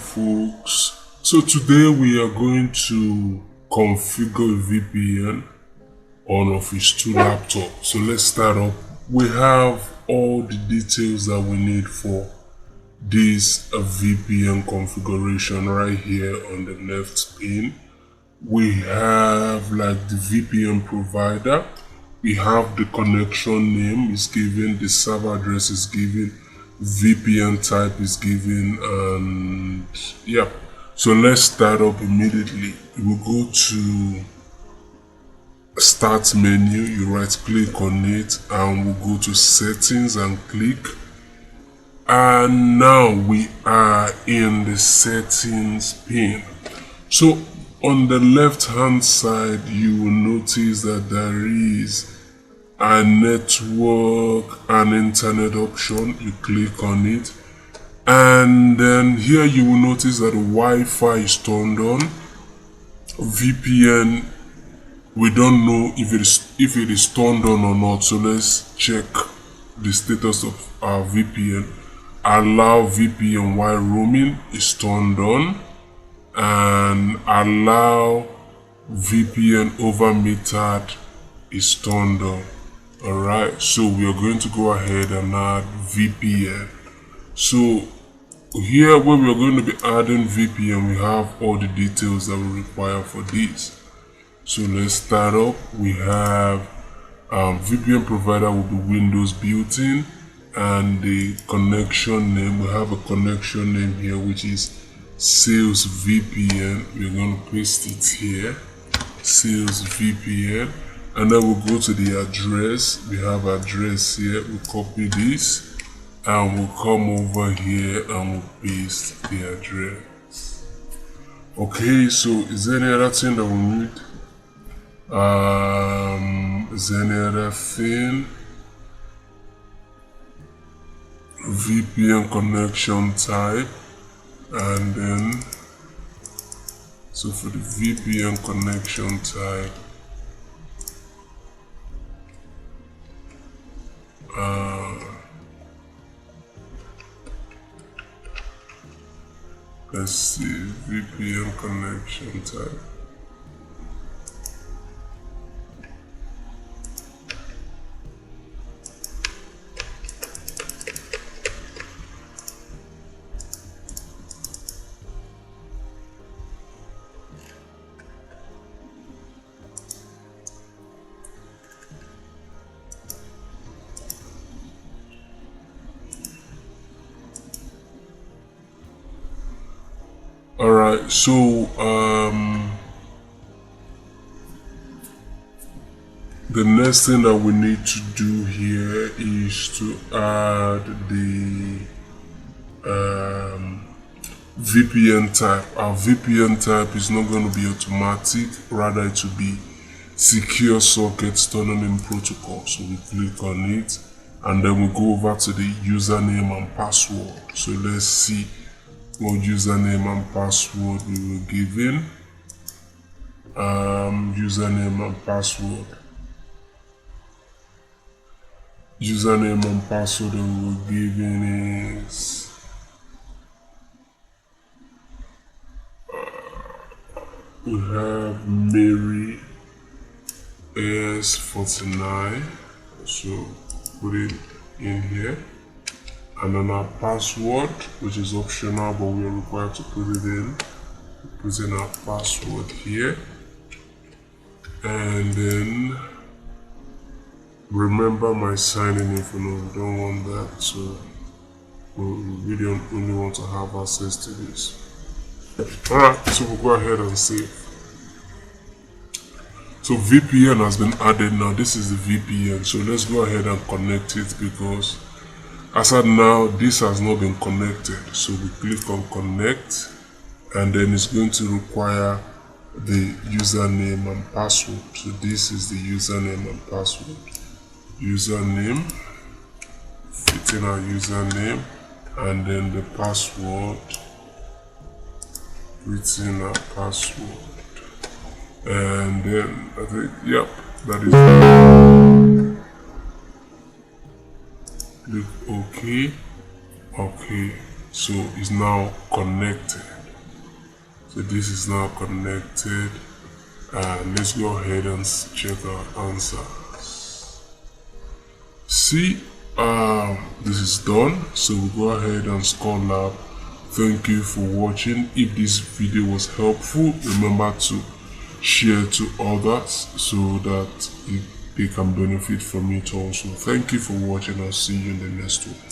folks. So today we are going to configure a VPN on Office 2 laptop. So let's start up. We have all the details that we need for this VPN configuration right here on the left pane. We have like the VPN provider, we have the connection name is given, the server address is given, VPN type is given, and yeah. So let's start up immediately. We'll go to start menu, you right click on it and we'll go to settings and click, and now we are in the settings pane. So on the left hand side you will notice that there is a network and internet option. You click on it and then here you will notice that Wi-Fi is turned on. VPN, we don't know if it is turned on or not, so let's check the status of our VPN. Allow VPN while roaming is turned on, and allow VPN over metered is turned on. Alright, so we are going to go ahead and add VPN. So here where we are going to be adding VPN, we have all the details that we require for this. So let's start up. We have VPN provider will be Windows built-in, and the connection name, we have a connection name here which is Sales VPN. We're going to paste it here, Sales VPN, and then we'll go to the address. We have address here, we'll copy this and we'll come over here and we'll paste the address. Okay, so is there any other thing that we need? Is there any other thing? VPN connection type, and then so for the VPN connection type, let's see, VPN connection type. Alright, so the next thing that we need to do here is to add the VPN type. Our VPN type is not going to be automatic, rather it will be secure sockets tunneling protocol. So we click on it and then we go over to the username and password. So let's see what username and password we were given. Username and password. Username and password that we were given is we have Mary S49. So put it in here. And then our password, which is optional, but we are required to put it in. Put in our password here. And then remember my sign-in info. No, we don't want that. So we don't only want to have access to this. Alright, so we'll go ahead and save. So VPN has been added now. This is the VPN. So let's go ahead and connect it, because as of now, this has not been connected. So we click on connect, and then it's going to require the username and password. So this is the username and password. Username, fit in our username, and then the password, fit in our password. And then I think, yep, that is it. Click OK. Okay, So it's now connected. So this is now connected. Let's go ahead and check our answers. See, this is done. So we'll go ahead and score lab. Thank you for watching. If this video was helpful, remember to share to others so that they can benefit from it also. Thank you for watching. I'll see you in the next one.